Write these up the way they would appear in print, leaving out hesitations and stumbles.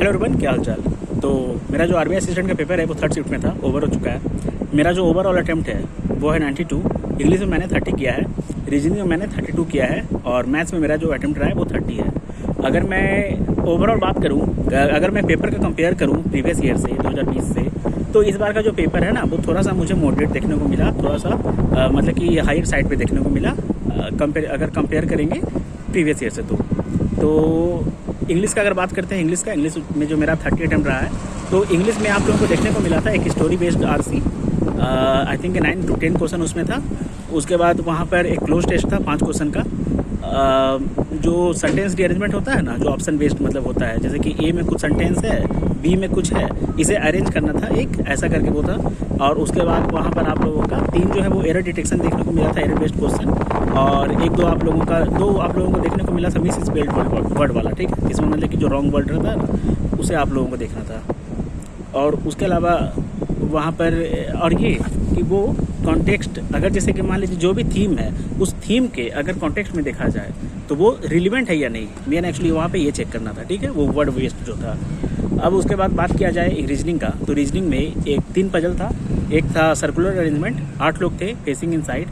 Hello Ruban, क्या हाल चाल। तो मेरा जो आरबीआई असिस्टेंट का पेपर है वो 3rd शिफ्ट में था, ओवर हो चुका है। मेरा जो ओवरऑल अटेम्प्ट है वो है 92। इंग्लिश में मैंने 30 किया है, रीजनिंग में मैंने 32 किया है और मैथ्स में मेरा जो अटेम्प्ट रहा है वो 30 है। अगर मैं ओवरऑल बात करूँ, अगर मैं पेपर का कंपेयर करूँ प्रीवियस ईयर से 2020 से, तो इस बार का जो पेपर है ना वो थोड़ा सा मुझे मॉडरेट देखने को मिला, थोड़ा सा मतलब कि हायर साइड पे देखने को मिला अगर कंपेयर करेंगे प्रीवियस ईयर से। तो इंग्लिश का अगर बात करते हैं, इंग्लिश में जो मेरा 30 अटेम्प्ट रहा है, तो इंग्लिश में आप लोगों को देखने को मिला था एक story based RC, I think 9 to 10 question उसमें था। उसके बाद वहाँ पर एक क्लोज टेस्ट था 5 क्वेश्चन का। जो सेंटेंस रीअरेंजमेंट होता है ना, जो ऑप्शन बेस्ड मतलब होता है, जैसे कि ए में कुछ सेंटेंस है, बी में कुछ है, इसे अरेंज करना था एक ऐसा करके वो था। और उसके बाद वहाँ पर आप लोगों का 3 जो है वो एरर डिटेक्शन देखने को मिला था, एरर बेस्ड क्वेश्चन, और दो आप लोगों को देखने को मिला था मिस स्पेल्ड वर्ड वाला, ठीक है, इसमें मतलब कि जो रॉन्ग वर्ड रहता है ना उसे आप लोगों को देखना था। और उसके अलावा वहाँ पर और ये कि वो कॉन्टेक्स्ट, अगर जैसे कि मान लीजिए जो भी थीम है उस थीम के अगर कॉन्टेक्स्ट में देखा जाए तो वो रिलेवेंट है या नहीं, मैंने एक्चुअली वहाँ पे ये चेक करना था, ठीक है, वो वर्ड वेस्ट जो था। अब उसके बाद बात किया जाए एक रीजनिंग का, तो रीजनिंग में एक 3 पजल था। एक था सर्कुलर अरेंजमेंट, 8 लोग थे फेसिंग इनसाइड,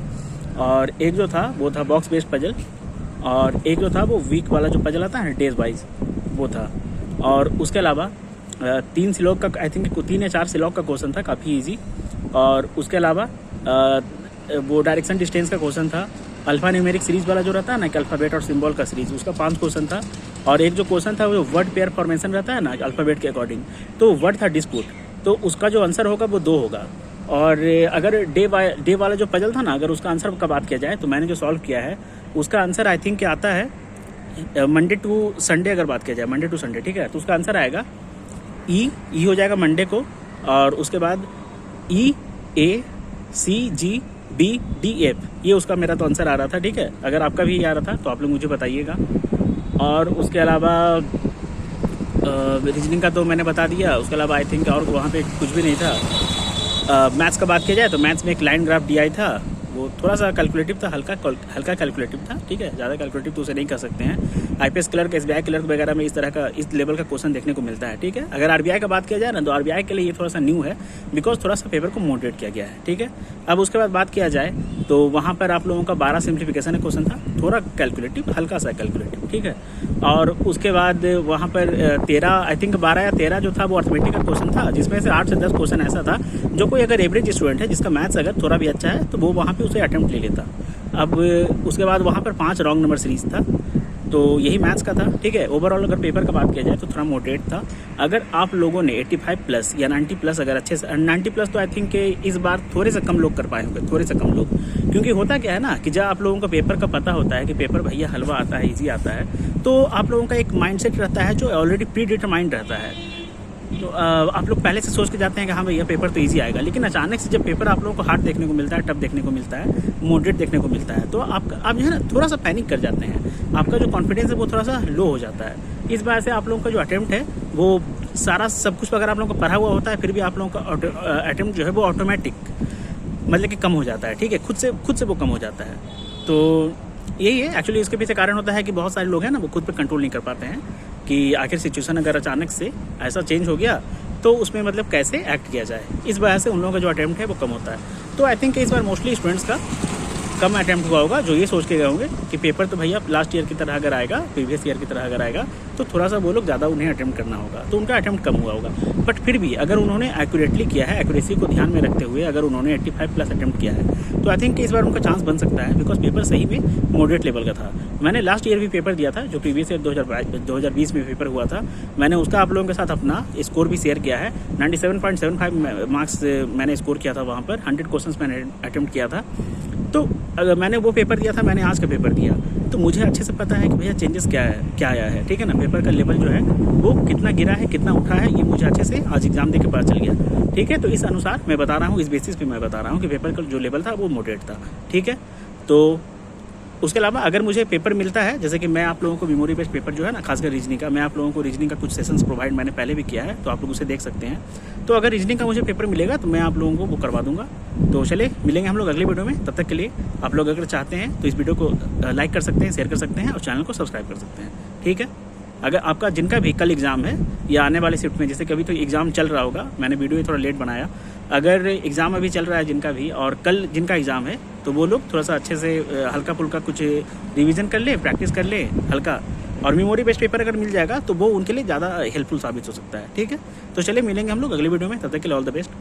और एक जो था वो था बॉक्स बेस्ड पजल, और एक जो था वो वीक वाला जो पजल आता है ना डेज वाइज वो था। और उसके अलावा 3 सिलॉग का, आई थिंक 3 या 4 सिलॉग का क्वेश्चन था, काफ़ी ईजी। और उसके अलावा वो डायरेक्शन डिस्टेंस का क्वेश्चन था, अल्फा न्यूमेरिक सीरीज वाला जो रहता है ना कि अल्फ़ाबेट और सिंबल का सीरीज, उसका 5 क्वेश्चन था। और एक जो क्वेश्चन था वो वर्ड पेयर फॉर्मेशन रहता है ना अल्फ़ाबेट के अकॉर्डिंग, तो वर्ड था डिस्प्यूट, तो उसका जो आंसर होगा वो 2 होगा। और अगर डे वाला जो पजल था ना, अगर उसका आंसर का बात किया जाए तो मैंने जो सॉल्व किया है उसका आंसर आई थिंक क्या आता है मंडे टू संडे, अगर बात किया जाए मंडे टू संडे, ठीक है, तो उसका आंसर आएगा ई हो जाएगा मंडे को, और उसके बाद EACGBDF, ये उसका मेरा तो आंसर आ रहा था, ठीक है। अगर आपका भी ये आ रहा था तो आप लोग मुझे बताइएगा। और उसके अलावा रीजनिंग का तो मैंने बता दिया। उसके अलावा आई थिंक और वहाँ पे कुछ भी नहीं था। मैथ्स का बात किया जाए तो मैथ्स में एक लाइन ग्राफ DI था, वो थोड़ा सा कैलकुलेटिव था, हल्का कैलकुलेटिव था, ठीक है, ज़्यादा कैलकुलेटिव तो उसे नहीं कर सकते हैं। IPS क्लर्क, SBI क्लर्क वगैरह में इस तरह का, इस लेवल का क्वेश्चन देखने को मिलता है, ठीक है। अगर RBI का बात किया जाए ना तो RBI के लिए ये थोड़ा सा न्यू है, बिकॉज थोड़ा सा पेपर को मॉडरेट किया गया है, ठीक है। अब उसके बाद बात किया जाए तो वहाँ पर आप लोगों का 12 सिंप्लीफिकेशन का क्वेश्चन था, थोड़ा कैलकुलेटिव, हल्का सा कैलकुलेटिव, ठीक है। और उसके बाद वहाँ पर 13, आई थिंक 12 या 13 जो था वो अर्थमेटिक का क्वेश्चन था, जिसमें से 8 से 10 क्वेश्चन ऐसा था जो कोई अगर एवरेज स्टूडेंट है जिसका मैथ्स अगर थोड़ा भी अच्छा है तो वो वहाँ पे उसे अटेम्प्ट ले लेता। अब उसके बाद वहाँ पर 5 रॉन्ग नंबर सीरीज था, तो यही मैथ्स का था, ठीक है। ओवरऑल अगर पेपर का बात किया जाए तो थोड़ा मॉडरेट था। अगर आप लोगों ने 85 प्लस या 90 प्लस अगर अच्छे से, 90 प्लस तो आई थिंक इस बार थोड़े से कम लोग कर पाए होंगे, थोड़े से कम लोग, क्योंकि होता क्या है ना कि जब आप लोगों को पेपर का पता होता है कि पेपर भैया हलवा आता है, ईजी आता है, तो आप लोगों का एक माइंडसेट रहता है जो ऑलरेडी प्री डिटरमाइंड रहता है। तो आप लोग पहले से सोच के जाते हैं कि हाँ भैया पेपर तो इजी आएगा, लेकिन अचानक से जब पेपर आप लोगों को हार्ड देखने को मिलता है, टफ देखने को मिलता है, मॉडरेट देखने को मिलता है, तो आप जो है ना थोड़ा सा पैनिक कर जाते हैं, आपका जो कॉन्फिडेंस है वो थोड़ा सा लो हो जाता है। इस वजह से आप लोगों का जो अटेम्प्ट है वो सारा सब कुछ अगर आप लोगों को पढ़ा हुआ होता है फिर भी आप लोगों का अटेम्प्ट जो है वो ऑटोमेटिक मतलब कि कम हो जाता है, ठीक है, खुद से वो कम हो जाता है। तो यही है एक्चुअली, इसके पीछे कारण होता है कि बहुत सारे लोग हैं ना वो खुद पर कंट्रोल नहीं कर पाते हैं कि आखिर सिचुएशन अगर अचानक से ऐसा चेंज हो गया तो उसमें मतलब कैसे एक्ट किया जाए। इस वजह से उन लोगों का जो अटेम्प्ट है वो कम होता है। तो आई थिंक इस बार मोस्टली स्टूडेंट्स का कम अटेम्प्ट हुआ होगा, जो ये सोच के गए होंगे कि पेपर तो भैया लास्ट ईयर की तरह अगर आएगा, प्रीवियस ईयर की तरह अगर आएगा तो थोड़ा सा वो लोग ज़्यादा उन्हें अटेम्प्ट करना होगा, तो उनका अटेम्प्ट कम हुआ होगा। बट फिर भी अगर उन्होंने एक्यूरेटली किया है, एक्यूरेसी को ध्यान में रखते हुए अगर उन्होंने 85 प्लस अटेम्प्ट किया है तो आई थिंक इस बार उनका चांस बन सकता है, बिकॉज पेपर सही में मॉडरेट लेवल का था। मैंने लास्ट ईयर भी पेपर दिया था, जो प्रीवियस ईयर 2020 में पेपर हुआ था, मैंने उसका आप लोगों के साथ अपना स्कोर भी शेयर किया है। 97.75 मार्क्स मैंने स्कोर किया था वहाँ पर, 100 क्वेश्चन मैंने अटेम्प्ट किया था। तो अगर मैंने वो पेपर दिया था, मैंने आज का पेपर दिया, तो मुझे अच्छे से पता है कि भैया चेंजेस क्या आया है, ठीक है ना, पेपर का लेवल जो है वो कितना गिरा है, कितना उठा है, ये मुझे अच्छे से आज एग्जाम देकर पता चल गया, ठीक है। तो इस अनुसार मैं बता रहा हूँ, इस बेसिस पे मैं बता रहा हूँ कि पेपर का जो लेवल था वो मॉडरेट था, ठीक है। तो उसके अलावा अगर मुझे पेपर मिलता है, जैसे कि मैं आप लोगों को मेमोरी बेस्ड पेपर जो है ना, खासकर रीजनिंग का, मैं आप लोगों को रीजनिंग का कुछ सेशंस प्रोवाइड मैंने पहले भी किया है, तो आप लोग उसे देख सकते हैं। तो अगर रीजनिंग का मुझे पेपर मिलेगा तो मैं आप लोगों को वो करवा दूंगा। तो चलिए मिलेंगे हम लोग अगले वीडियो में, तब तक के लिए आप लोग अगर चाहते हैं तो इस वीडियो को लाइक कर सकते हैं, शेयर कर सकते हैं और चैनल को सब्सक्राइब कर सकते हैं, ठीक है। अगर आपका जिनका भी कल एग्ज़ाम है या आने वाले शिफ्ट में, जैसे कभी तो एग्ज़ाम चल रहा होगा, मैंने वीडियो थोड़ा लेट बनाया, अगर एग्ज़ाम अभी चल रहा है जिनका भी और कल जिनका एग्ज़ाम है तो वो लोग थोड़ा सा अच्छे से हल्का फुल्का कुछ रिवीजन कर ले, प्रैक्टिस कर ले हल्का, और मेमोरी बेस्ड पेपर अगर मिल जाएगा तो वो उनके लिए ज़्यादा हेल्पफुल साबित हो सकता है। ठीक है, तो चलिए मिलेंगे हम लोग अगली वीडियो में, तब तक के लिए ऑल द बेस्ट।